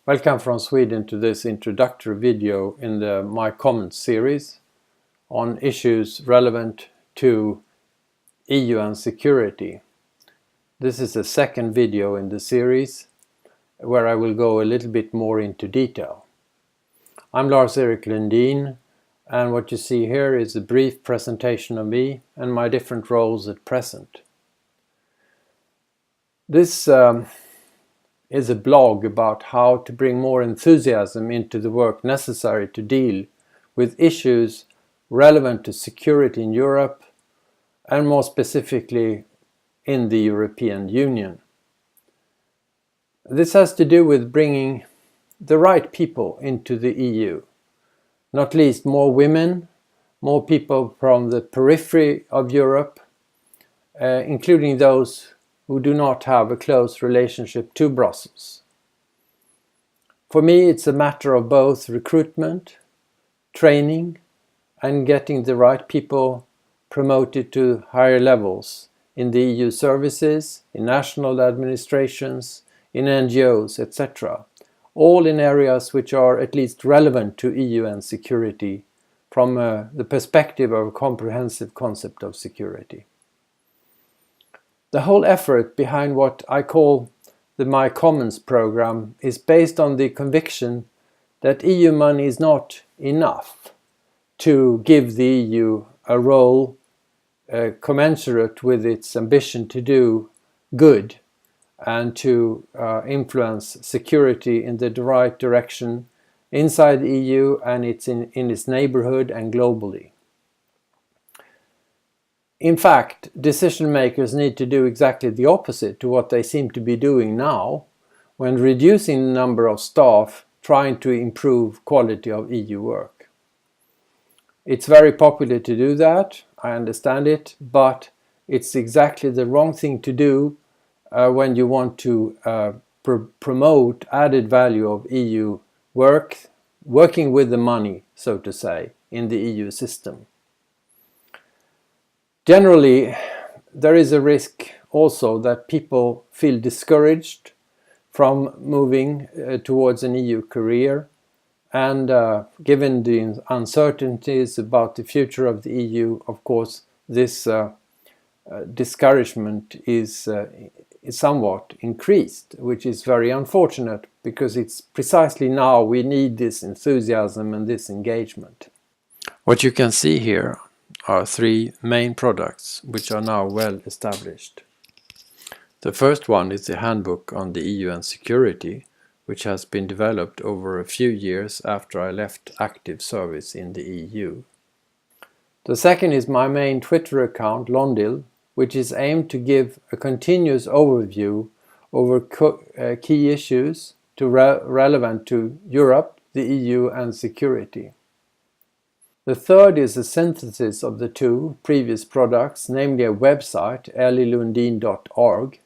Welcome from Sweden to this introductory video in the My Comments series on issues relevant to EU and security. This is the second video in the series where I will go a little bit more into detail. I'm Lars-Erik and what you see here is a brief presentation of me and my different roles at present. This is a blog about how to bring more enthusiasm into the work necessary to deal with issues relevant to security in Europe and more specifically in the European Union. This has to do with bringing the right people into the EU, not least more women, more people from the periphery of Europe, including those who do not have a close relationship to Brussels. For me, it's a matter of both recruitment, training, and getting the right people promoted to higher levels in the EU services, in national administrations, in NGOs, etc. All in areas which are at least relevant to EU and security from the perspective of a comprehensive concept of security. The whole effort behind what I call the My Comments program is based on the conviction that EU money is not enough to give the EU a role commensurate with its ambition to do good and to influence security in the right direction inside the EU and in its neighborhood and globally. In fact, decision makers need to do exactly the opposite to what they seem to be doing now when reducing the number of staff trying to improve quality of EU work. It's very popular to do that, I understand it, but it's exactly the wrong thing to do when you want to promote added value of EU work, working with the money, so to say, in the EU system. Generally, there is a risk also that people feel discouraged from moving towards an EU career, and given the uncertainties about the future of the EU, of course, this discouragement is somewhat increased, which is very unfortunate because it's precisely now we need this enthusiasm and this engagement. What you can see here are three main products which are now well established. The first one is the handbook on the EU and security, which has been developed over a few years after I left active service in the EU. The second is my main Twitter account, Londil, which is aimed to give a continuous overview over key issues relevant to Europe, the EU and security. The third is a synthesis of the two previous products, namely a website, ellilundin.org,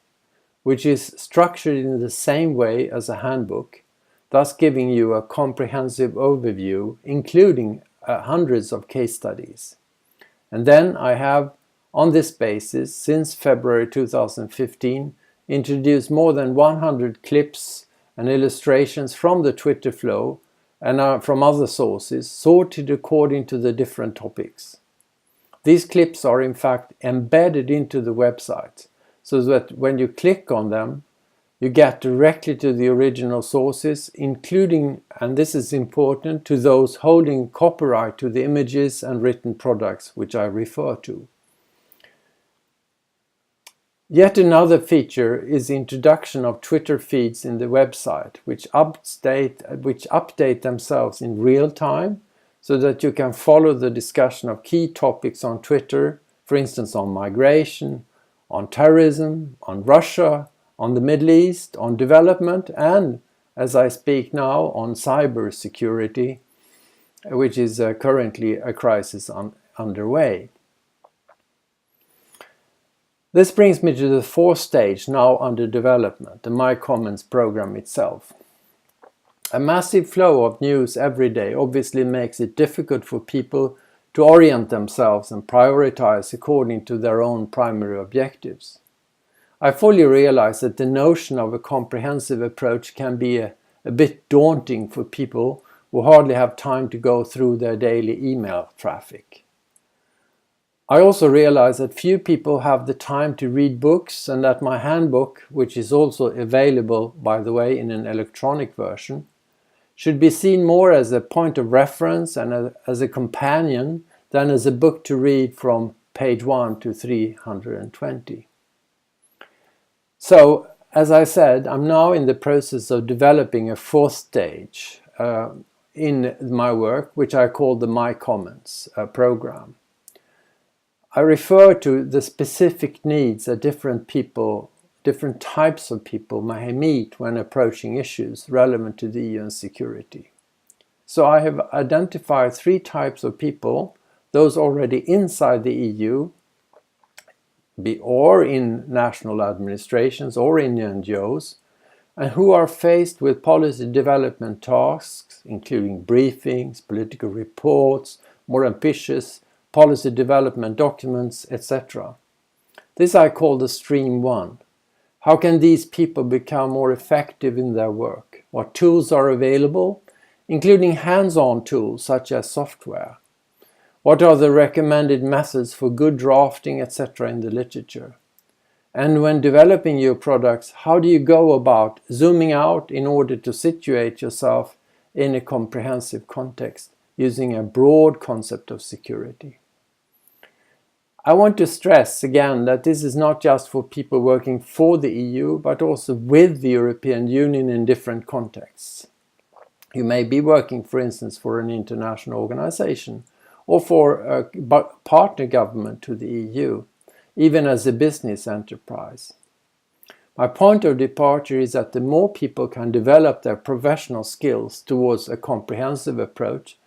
which is structured in the same way as a handbook, thus giving you a comprehensive overview, including hundreds of case studies. And then I have, on this basis, since February 2015, introduced more than 100 clips and illustrations from the Twitter flow and from other sources, sorted according to the different topics. These clips are in fact embedded into the website, so that when you click on them, you get directly to the original sources, including, and this is important, to those holding copyright to the images and written products which I refer to. Yet another feature is the introduction of Twitter feeds in the website, which update themselves in real time so that you can follow the discussion of key topics on Twitter, for instance on migration, on terrorism, on Russia, on the Middle East, on development, and, as I speak now, on cyber security, which is currently a crisis underway. This brings me to the fourth stage now under development, the My Comments program itself. A massive flow of news every day obviously makes it difficult for people to orient themselves and prioritize according to their own primary objectives. I fully realize that the notion of a comprehensive approach can be a a bit daunting for people who hardly have time to go through their daily email traffic. I also realize that few people have the time to read books, and that my handbook, which is also available, by the way, in an electronic version, should be seen more as a point of reference and as a companion than as a book to read from page 1 to 320. So, as I said, I'm now in the process of developing a fourth stage in my work, which I call the My Comments program. I refer to the specific needs that different types of people may meet when approaching issues relevant to the EU and security. So I have identified 3 types of people: those already inside the EU, or in national administrations or in NGOs, and who are faced with policy development tasks, including briefings, political reports, more ambitious policy development documents, etc. This I call the Stream 1. How can these people become more effective in their work? What tools are available, including hands-on tools such as software? What are the recommended methods for good drafting, etc. in the literature? And when developing your products, how do you go about zooming out in order to situate yourself in a comprehensive context using a broad concept of security? I want to stress again that this is not just for people working for the EU, but also with the European Union in different contexts. You may be working, for instance, for an international organization or for a partner government to the EU, even as a business enterprise. My point of departure is that the more people can develop their professional skills towards a comprehensive approach,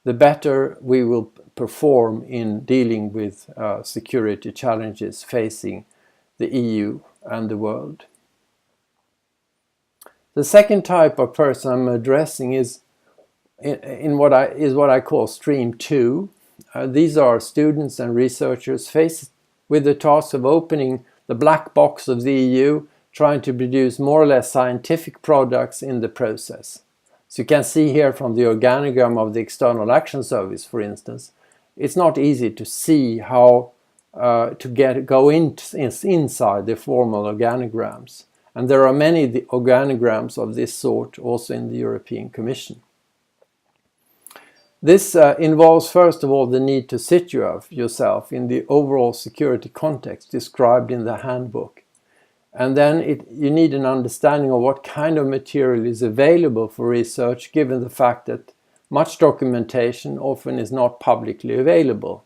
the better we will perform in dealing with security challenges facing the EU and the world. The second type of person I'm addressing is what I call Stream 2. These are students and researchers faced with the task of opening the black box of the EU, trying to produce more or less scientific products in the process. So you can see here from the organogram of the External Action Service, for instance, it's not easy to see how to go inside the formal organograms. And there are many organograms of this sort also in the European Commission. This involves, first of all, the need to situate yourself in the overall security context described in the handbook. And then you need an understanding of what kind of material is available for research, given the fact that much documentation often is not publicly available.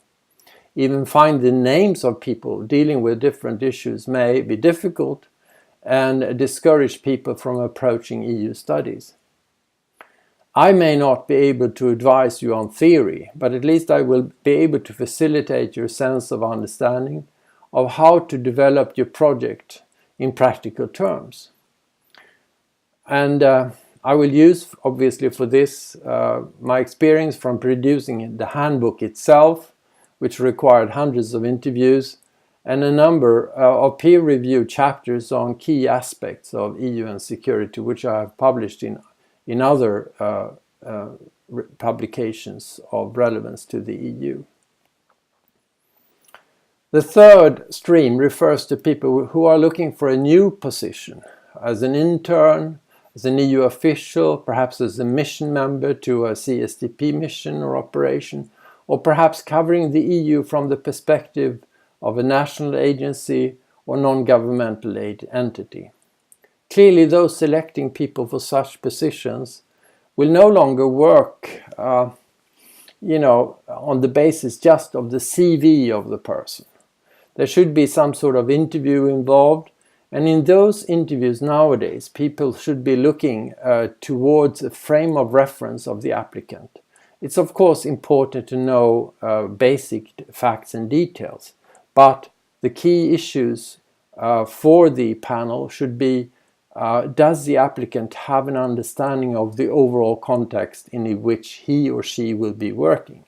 Even find the names of people dealing with different issues may be difficult and discourage people from approaching EU studies. I may not be able to advise you on theory, but at least I will be able to facilitate your sense of understanding of how to develop your project in practical terms. And I will use, obviously, for this my experience from producing the handbook itself, which required hundreds of interviews, and a number of peer-reviewed chapters on key aspects of EU and security, which I have published in other publications of relevance to the EU. The third stream refers to people who are looking for a new position as an intern, as an EU official, perhaps as a mission member to a CSDP mission or operation, or perhaps covering the EU from the perspective of a national agency or non-governmental entity. Clearly, those selecting people for such positions will no longer work on the basis just of the CV of the person. There should be some sort of interview involved, and in those interviews nowadays, people should be looking towards a frame of reference of the applicant. It's of course important to know basic facts and details, but the key issues for the panel should be: does the applicant have an understanding of the overall context in which he or she will be working?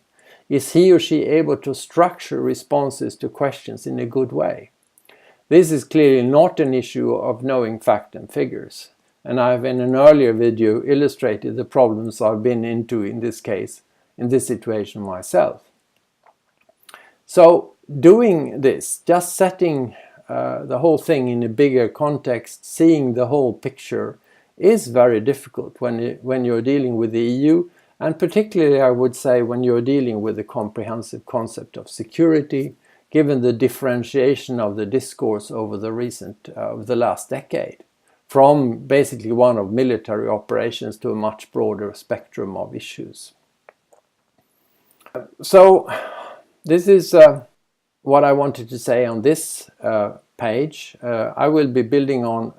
Is he or she able to structure responses to questions in a good way? This is clearly not an issue of knowing fact and figures. and I've in an earlier video illustrated the problems I've been into in this case, in this situation myself. So doing this, just setting the whole thing in a bigger context, seeing the whole picture, is very difficult when you're dealing with the EU, and particularly I would say when you're dealing with the comprehensive concept of security, given the differentiation of the discourse over the last decade, from basically one of military operations to a much broader spectrum of issues. So this is what I wanted to say on this page. I will be building on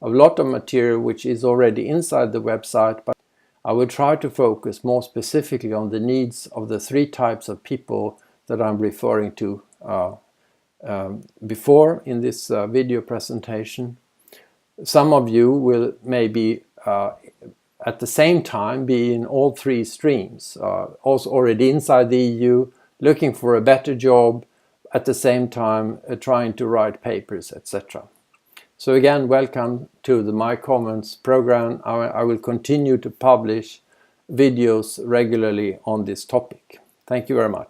a lot of material which is already inside the website, but I will try to focus more specifically on the needs of the three types of people that I'm referring to before in this video presentation. Some of you will maybe at the same time be in all three streams, also already inside the EU, looking for a better job, at the same time trying to write papers, etc. So again, welcome to the My Comments program. I will continue to publish videos regularly on this topic. Thank you very much.